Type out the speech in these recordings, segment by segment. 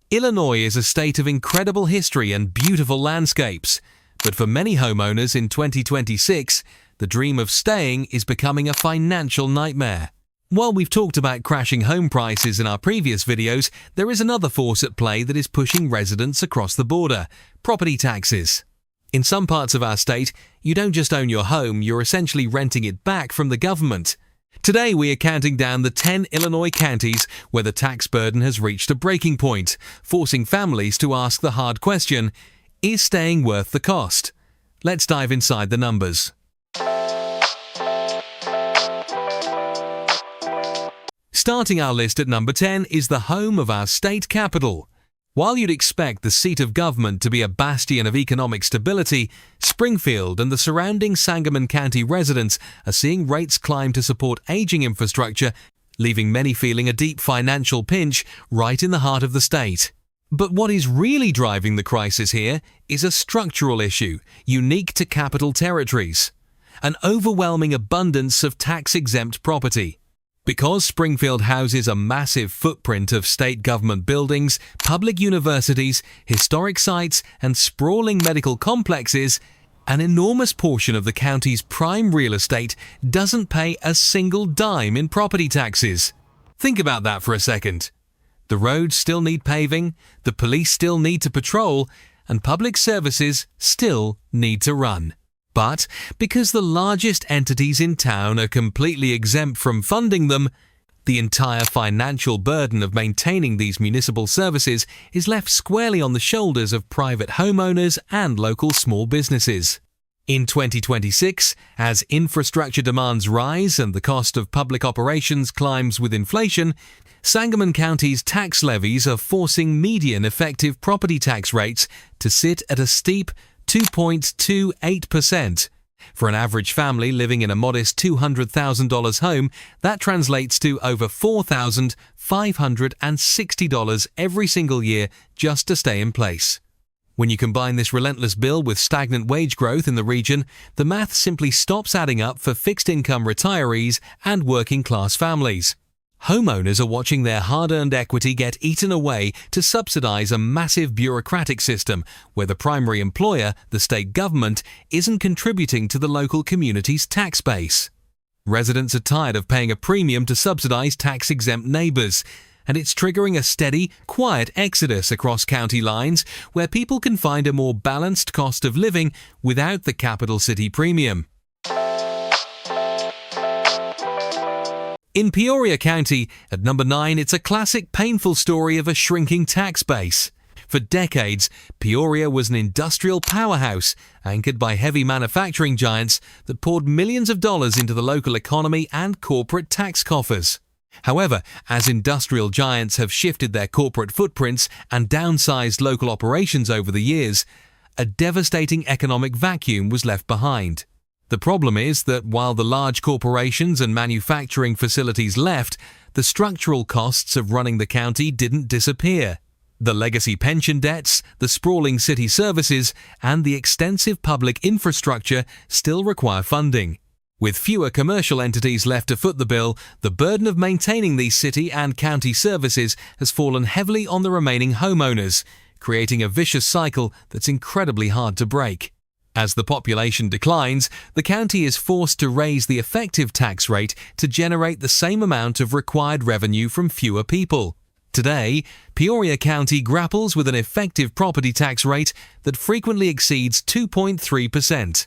Illinois is a state of incredible history and beautiful landscapes, but for many homeowners in 2026, the dream of staying is becoming a financial nightmare. While we've talked about crashing home prices in our previous videos, there is another force at play that is pushing residents across the border: property taxes. In some parts of our state, you don't just own your home, you're essentially renting it back from the government. Today we are counting down the 10 Illinois counties where the tax burden has reached a breaking point, forcing families to ask the hard question: is staying worth the cost? Let's dive inside the numbers. Starting our list at number 10 is the home of our state capital. While you'd expect the seat of government to be a bastion of economic stability, Springfield and the surrounding Sangamon County residents are seeing rates climb to support aging infrastructure, leaving many feeling a deep financial pinch right in the heart of the state. But what is really driving the crisis here is a structural issue unique to capital territories: an overwhelming abundance of tax-exempt property. Because Springfield houses a massive footprint of state government buildings, public universities, historic sites, and sprawling medical complexes, an enormous portion of the county's prime real estate doesn't pay a single dime in property taxes. Think about that for a second. The roads still need paving, the police still need to patrol, and public services still need to run. But because the largest entities in town are completely exempt from funding them, the entire financial burden of maintaining these municipal services is left squarely on the shoulders of private homeowners and local small businesses. In 2026, as infrastructure demands rise and the cost of public operations climbs with inflation, Sangamon County's tax levies are forcing median effective property tax rates to sit at a steep 2.28%. For an average family living in a modest $200,000 home, that translates to over $4,560 every single year just to stay in place. When you combine this relentless bill with stagnant wage growth in the region, the math simply stops adding up for fixed-income retirees and working-class families. Homeowners are watching their hard-earned equity get eaten away to subsidize a massive bureaucratic system where the primary employer, the state government, isn't contributing to the local community's tax base. Residents are tired of paying a premium to subsidize tax-exempt neighbors, and it's triggering a steady, quiet exodus across county lines where people can find a more balanced cost of living without the capital city premium. In Peoria County, at number 9, it's a classic painful story of a shrinking tax base. For decades, Peoria was an industrial powerhouse anchored by heavy manufacturing giants that poured millions of dollars into the local economy and corporate tax coffers. However, as industrial giants have shifted their corporate footprints and downsized local operations over the years, a devastating economic vacuum was left behind. The problem is that while the large corporations and manufacturing facilities left, the structural costs of running the county didn't disappear. The legacy pension debts, the sprawling city services, and the extensive public infrastructure still require funding. With fewer commercial entities left to foot the bill, the burden of maintaining these city and county services has fallen heavily on the remaining homeowners, creating a vicious cycle that's incredibly hard to break. As the population declines, the county is forced to raise the effective tax rate to generate the same amount of required revenue from fewer people. Today, Peoria County grapples with an effective property tax rate that frequently exceeds 2.3%.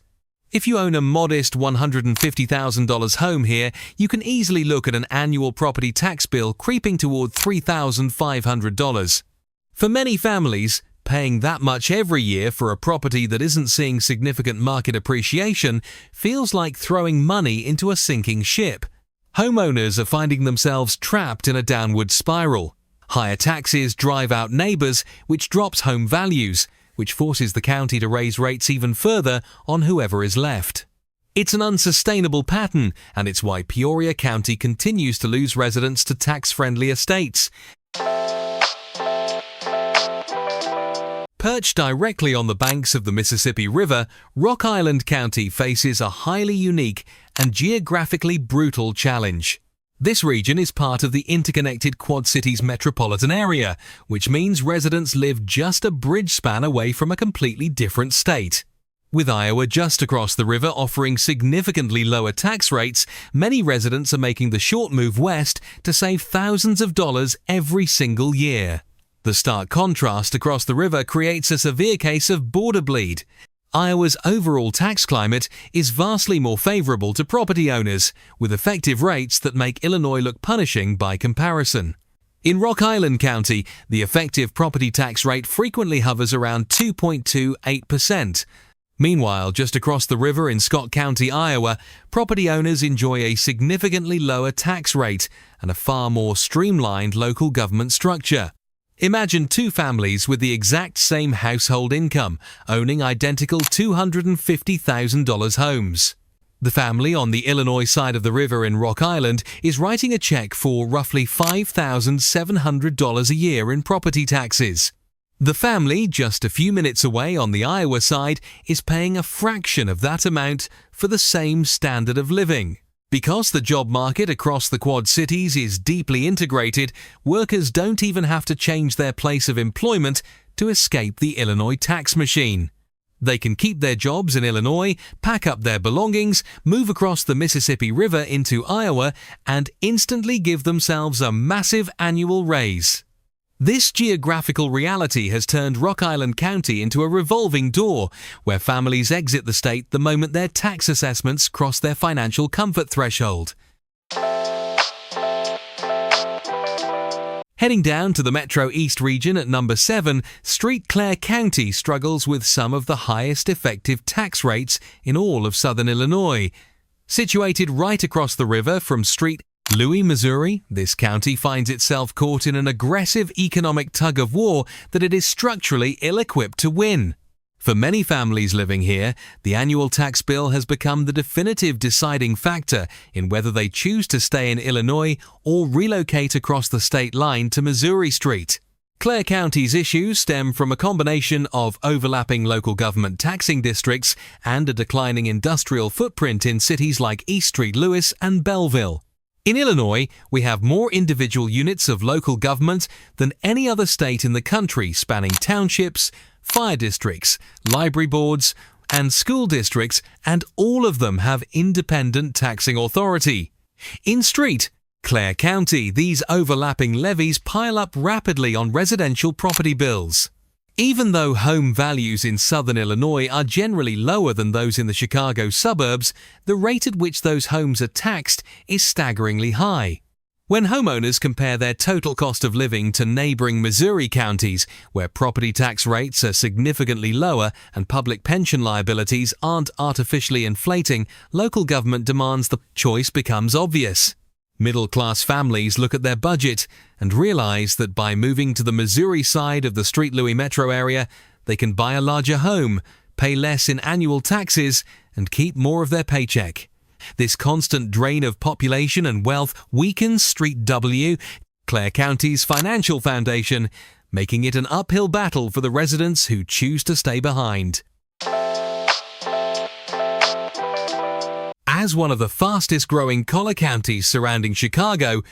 If you own a modest $150,000 home here, you can easily look at an annual property tax bill creeping toward $3,500. For many families, paying that much every year for a property that isn't seeing significant market appreciation feels like throwing money into a sinking ship. Homeowners are finding themselves trapped in a downward spiral. Higher taxes drive out neighbors, which drops home values, which forces the county to raise rates even further on whoever is left. It's an unsustainable pattern, and it's why Peoria County continues to lose residents to tax-friendly estates. Perched directly on the banks of the Mississippi River, Rock Island County faces a highly unique and geographically brutal challenge. This region is part of the interconnected Quad Cities metropolitan area, which means residents live just a bridge span away from a completely different state. With Iowa just across the river offering significantly lower tax rates, many residents are making the short move west to save thousands of dollars every single year. The stark contrast across the river creates a severe case of border bleed. Iowa's overall tax climate is vastly more favorable to property owners, with effective rates that make Illinois look punishing by comparison. In Rock Island County, the effective property tax rate frequently hovers around 2.28%. Meanwhile, just across the river in Scott County, Iowa, property owners enjoy a significantly lower tax rate and a far more streamlined local government structure. Imagine two families with the exact same household income, owning identical $250,000 homes. The family on the Illinois side of the river in Rock Island is writing a check for roughly $5,700 a year in property taxes. The family, just a few minutes away on the Iowa side, is paying a fraction of that amount for the same standard of living. Because the job market across the Quad Cities is deeply integrated, workers don't even have to change their place of employment to escape the Illinois tax machine. They can keep their jobs in Illinois, pack up their belongings, move across the Mississippi River into Iowa, and instantly give themselves a massive annual raise. This geographical reality has turned Rock Island County into a revolving door, where families exit the state the moment their tax assessments cross their financial comfort threshold. Heading down to the Metro East region at number 7, Clair County struggles with some of the highest effective tax rates in all of southern Illinois. Situated right across the river from Louis, Missouri, this county finds itself caught in an aggressive economic tug-of-war that it is structurally ill-equipped to win. For many families living here, the annual tax bill has become the definitive deciding factor in whether they choose to stay in Illinois or relocate across the state line to Missouri Street. Clair County's issues stem from a combination of overlapping local government taxing districts and a declining industrial footprint in cities like East St. Louis and Belleville. In Illinois, we have more individual units of local government than any other state in the country, spanning townships, fire districts, library boards, and school districts, and all of them have independent taxing authority. In Clair County, these overlapping levies pile up rapidly on residential property bills. Even though home values in southern Illinois are generally lower than those in the Chicago suburbs, the rate at which those homes are taxed is staggeringly high. When homeowners compare their total cost of living to neighboring Missouri counties, where property tax rates are significantly lower and public pension liabilities aren't artificially inflating, local government demands the choice becomes obvious. Middle-class families look at their budget and realize that by moving to the Missouri side of the St. Louis metro area, they can buy a larger home, pay less in annual taxes, and keep more of their paycheck. This constant drain of population and wealth weakens Clair County's financial foundation, making it an uphill battle for the residents who choose to stay behind. As one of the fastest-growing collar counties surrounding Chicago,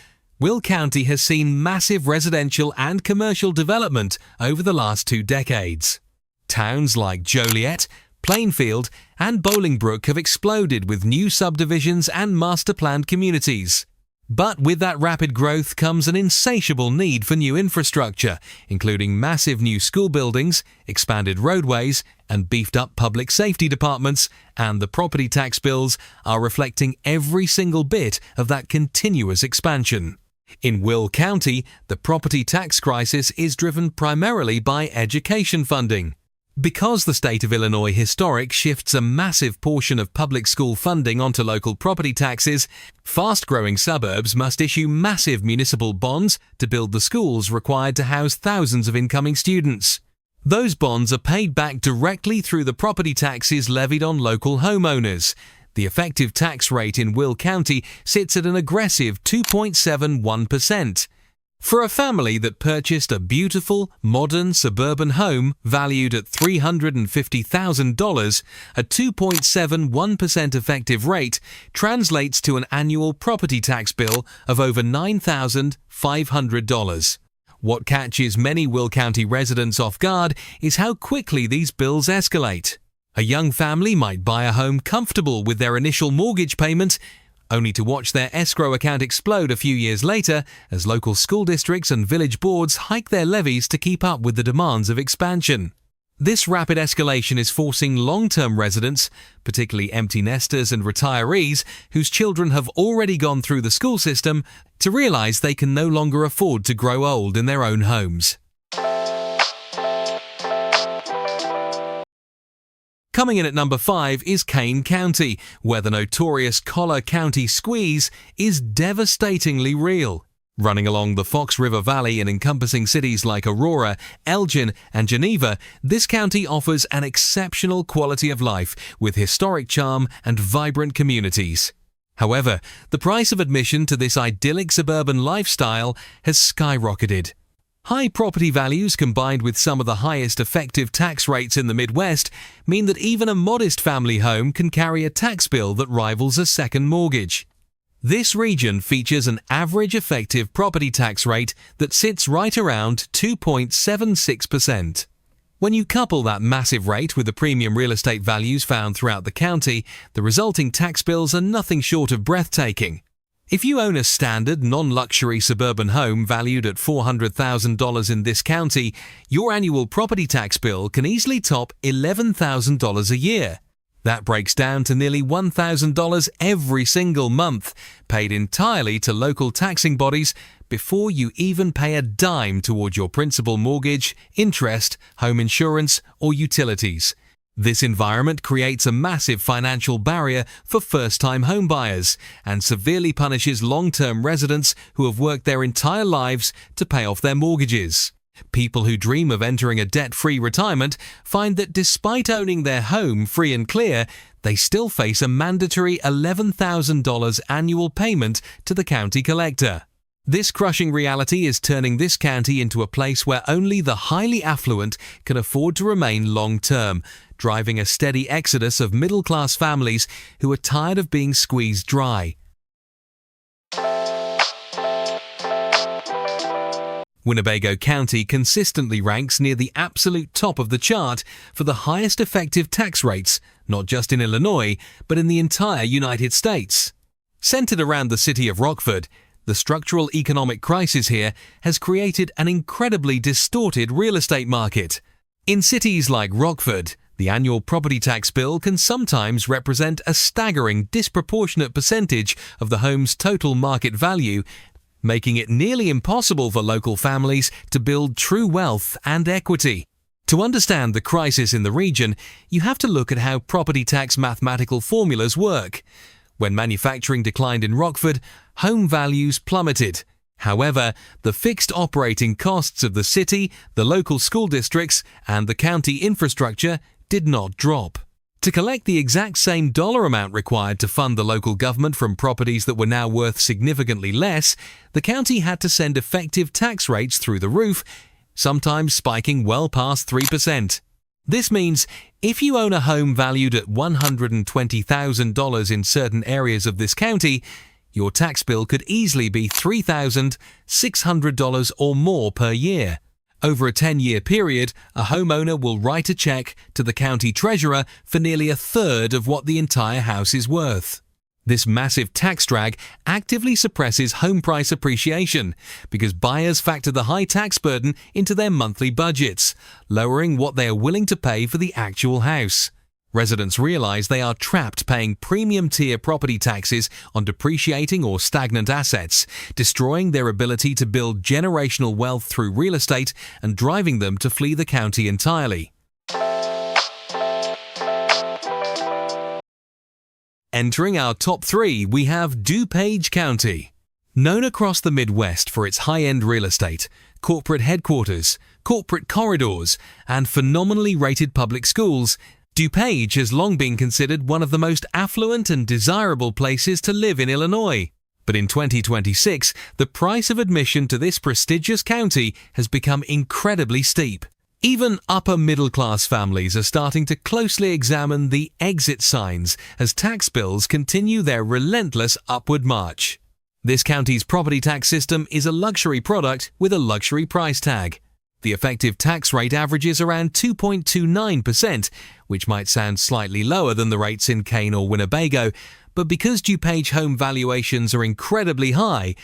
Will County has seen massive residential and commercial development over the last 2 decades. Towns like Joliet, Plainfield, and Bolingbrook have exploded with new subdivisions and master-planned communities. But with that rapid growth comes an insatiable need for new infrastructure, including massive new school buildings, expanded roadways, and beefed-up public safety departments, and the property tax bills are reflecting every single bit of that continuous expansion. In Will County, the property tax crisis is driven primarily by education funding. Because the state of Illinois Historic shifts a massive portion of public school funding onto local property taxes, fast-growing suburbs must issue massive municipal bonds to build the schools required to house thousands of incoming students. Those bonds are paid back directly through the property taxes levied on local homeowners. The effective tax rate in Will County sits at an aggressive 2.71%. For a family that purchased a beautiful, modern suburban home valued at $350,000, a 2.71% effective rate translates to an annual property tax bill of over $9,500. What catches many Will County residents off guard is how quickly these bills escalate. A young family might buy a home comfortable with their initial mortgage payment, only to watch their escrow account explode a few years later as local school districts and village boards hike their levies to keep up with the demands of expansion. This rapid escalation is forcing long-term residents, particularly empty nesters and retirees whose children have already gone through the school system, to realize they can no longer afford to grow old in their own homes. Coming in at number 5 is Kane County, where the notorious Clair County squeeze is devastatingly real. Running along the Fox River Valley and encompassing cities like Aurora, Elgin, and Geneva, this county offers an exceptional quality of life with historic charm and vibrant communities. However, the price of admission to this idyllic suburban lifestyle has skyrocketed. High property values combined with some of the highest effective tax rates in the Midwest mean that even a modest family home can carry a tax bill that rivals a second mortgage. This region features an average effective property tax rate that sits right around 2.76%. When you couple that massive rate with the premium real estate values found throughout the county, the resulting tax bills are nothing short of breathtaking. If you own a standard, non-luxury suburban home valued at $400,000 in this county, your annual property tax bill can easily top $11,000 a year. That breaks down to nearly $1,000 every single month, paid entirely to local taxing bodies before you even pay a dime toward your principal mortgage, interest, home insurance, or utilities. This environment creates a massive financial barrier for first-time homebuyers and severely punishes long-term residents who have worked their entire lives to pay off their mortgages. People who dream of entering a debt-free retirement find that despite owning their home free and clear, they still face a mandatory $11,000 annual payment to the county collector. This crushing reality is turning this county into a place where only the highly affluent can afford to remain long-term, driving a steady exodus of middle-class families who are tired of being squeezed dry. Winnebago County consistently ranks near the absolute top of the chart for the highest effective tax rates, not just in Illinois, but in the entire United States. Centered around the city of Rockford, the structural economic crisis here has created an incredibly distorted real estate market. In cities like Rockford, the annual property tax bill can sometimes represent a staggering disproportionate percentage of the home's total market value, making it nearly impossible for local families to build true wealth and equity. To understand the crisis in the region, you have to look at how property tax mathematical formulas work. When manufacturing declined in Rockford, home values plummeted. However, the fixed operating costs of the city, the local school districts, and the county infrastructure did not drop. To collect the exact same dollar amount required to fund the local government from properties that were now worth significantly less, the county had to send effective tax rates through the roof, sometimes spiking well past 3%. This means if you own a home valued at $120,000 in certain areas of this county, your tax bill could easily be $3,600 or more per year. Over a 10-year period, a homeowner will write a check to the county treasurer for nearly a third of what the entire house is worth. This massive tax drag actively suppresses home price appreciation because buyers factor the high tax burden into their monthly budgets, lowering what they are willing to pay for the actual house. Residents realize they are trapped paying premium-tier property taxes on depreciating or stagnant assets, destroying their ability to build generational wealth through real estate and driving them to flee the county entirely. Entering our top 3, we have DuPage County. Known across the Midwest for its high-end real estate, corporate headquarters, corporate corridors, and phenomenally rated public schools, DuPage has long been considered one of the most affluent and desirable places to live in Illinois. But in 2026, the price of admission to this prestigious county has become incredibly steep. Even upper-middle-class families are starting to closely examine the exit signs as tax bills continue their relentless upward march. This county's property tax system is a luxury product with a luxury price tag. The effective tax rate averages around 2.29%, which might sound slightly lower than the rates in Kane or Winnebago, but because DuPage home valuations are incredibly high,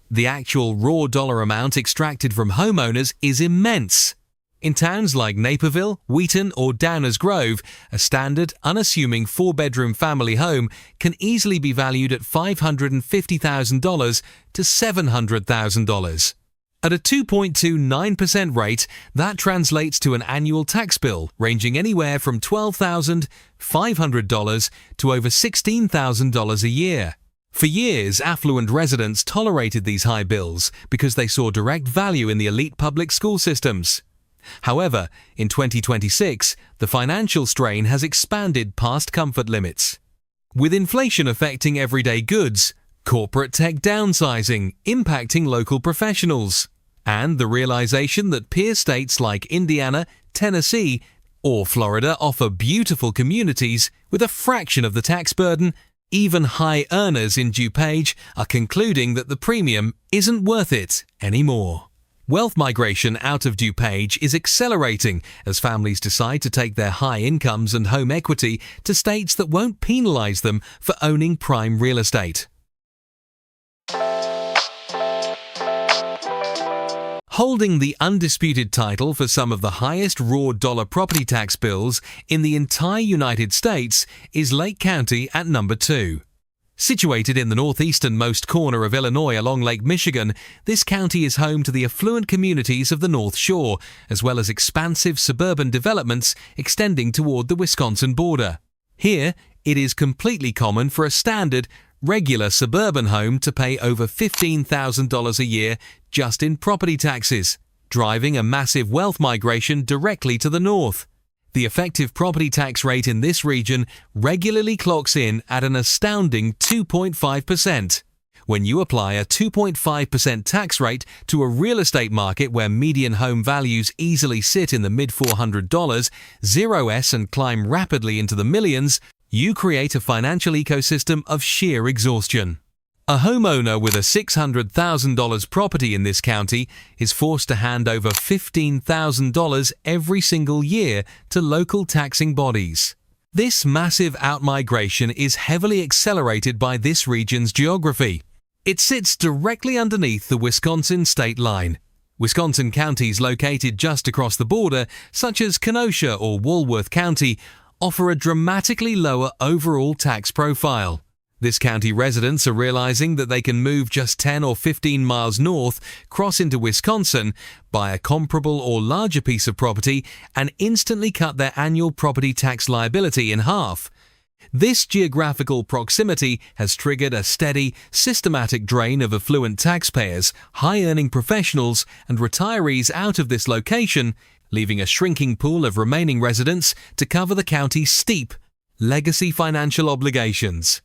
the actual raw dollar amount extracted from homeowners is immense. In towns like Naperville, Wheaton, or Downers Grove, a standard, unassuming four-bedroom family home can easily be valued at $550,000 to $700,000. At a 2.29% rate, that translates to an annual tax bill ranging anywhere from $12,500 to over $16,000 a year. For years, affluent residents tolerated these high bills because they saw direct value in the elite public school systems. However, in 2026, the financial strain has expanded past comfort limits. With inflation affecting everyday goods, corporate tech downsizing impacting local professionals, and the realization that peer states like Indiana, Tennessee, or Florida offer beautiful communities with a fraction of the tax burden, even high earners in DuPage are concluding that the premium isn't worth it anymore. Wealth migration out of DuPage is accelerating as families decide to take their high incomes and home equity to states that won't penalize them for owning prime real estate. Holding the undisputed title for some of the highest raw dollar property tax bills in the entire United States is Lake County at number 2. Situated in the northeasternmost corner of Illinois along Lake Michigan, this county is home to the affluent communities of the North Shore, as well as expansive suburban developments extending toward the Wisconsin border. Here, it is completely common for a standard, regular suburban home to pay over $15,000 a year just in property taxes, driving a massive wealth migration directly to the north. The effective property tax rate in this region regularly clocks in at an astounding 2.5%. When you apply a 2.5% tax rate to a real estate market where median home values easily sit in the mid-$400, 0s and climb rapidly into the millions, you create a financial ecosystem of sheer exhaustion. A homeowner with a $600,000 property in this county is forced to hand over $15,000 every single year to local taxing bodies. This massive outmigration is heavily accelerated by this region's geography. It sits directly underneath the Wisconsin state line. Wisconsin counties located just across the border, such as Kenosha or Walworth County, offer a dramatically lower overall tax profile. This county residents are realizing that they can move just 10 or 15 miles north, cross into Wisconsin, buy a comparable or larger piece of property, and instantly cut their annual property tax liability in half. This geographical proximity has triggered a steady, systematic drain of affluent taxpayers, high-earning professionals, and retirees out of this location, leaving a shrinking pool of remaining residents to cover the county's steep legacy financial obligations.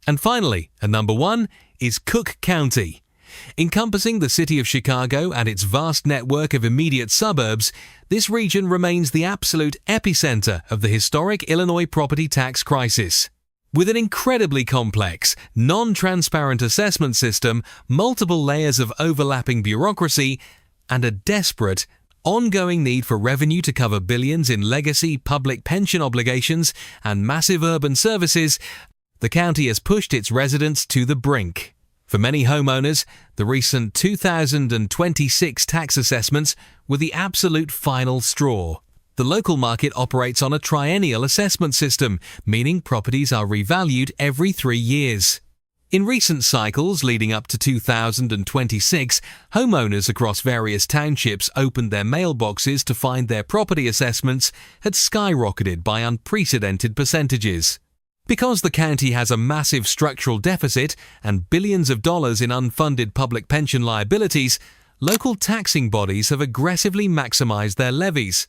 And finally, at number 1 is Cook County. Encompassing the city of Chicago and its vast network of immediate suburbs, this region remains the absolute epicenter of the historic Illinois property tax crisis. With an incredibly complex, non-transparent assessment system, multiple layers of overlapping bureaucracy, and a desperate, ongoing need for revenue to cover billions in legacy public pension obligations and massive urban services, the county has pushed its residents to the brink. For many homeowners, the recent 2026 tax assessments were the absolute final straw. The local market operates on a triennial assessment system, meaning properties are revalued every 3 years. In recent cycles leading up to 2026, homeowners across various townships opened their mailboxes to find their property assessments had skyrocketed by unprecedented percentages. Because the county has a massive structural deficit and billions of dollars in unfunded public pension liabilities, local taxing bodies have aggressively maximized their levies.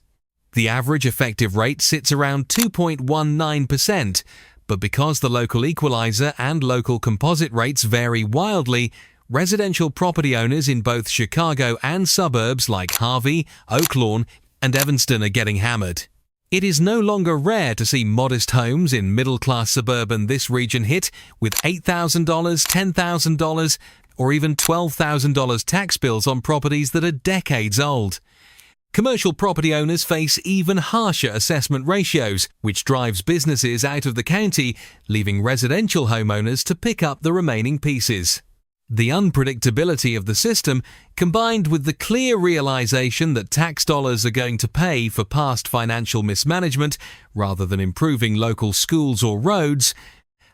The average effective rate sits around 2.19%, But because the local equalizer and local composite rates vary wildly, residential property owners in both Chicago and suburbs like Harvey, Oaklawn, and Evanston are getting hammered. It is no longer rare to see modest homes in middle-class suburban this region hit with $8,000, $10,000, or even $12,000 tax bills on properties that are decades old. Commercial property owners face even harsher assessment ratios, which drives businesses out of the county, leaving residential homeowners to pick up the remaining pieces. The unpredictability of the system, combined with the clear realization that tax dollars are going to pay for past financial mismanagement rather than improving local schools or roads,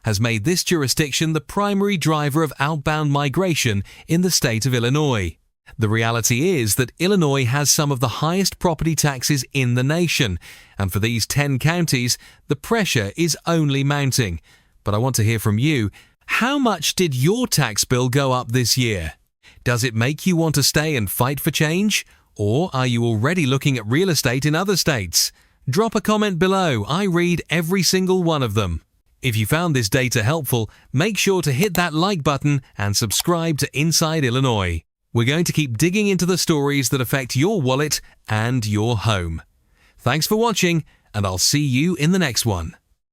has made this jurisdiction the primary driver of outbound migration in the state of Illinois. The reality is that Illinois has some of the highest property taxes in the nation, and for these 10 counties, the pressure is only mounting. But I want to hear from you. How much did your tax bill go up this year? Does it make you want to stay and fight for change? Or are you already looking at real estate in other states? Drop a comment below. I read every single one of them. If you found this data helpful, make sure to hit that like button and subscribe to Inside Illinois. We're going to keep digging into the stories that affect your wallet and your home. Thanks for watching, and I'll see you in the next one.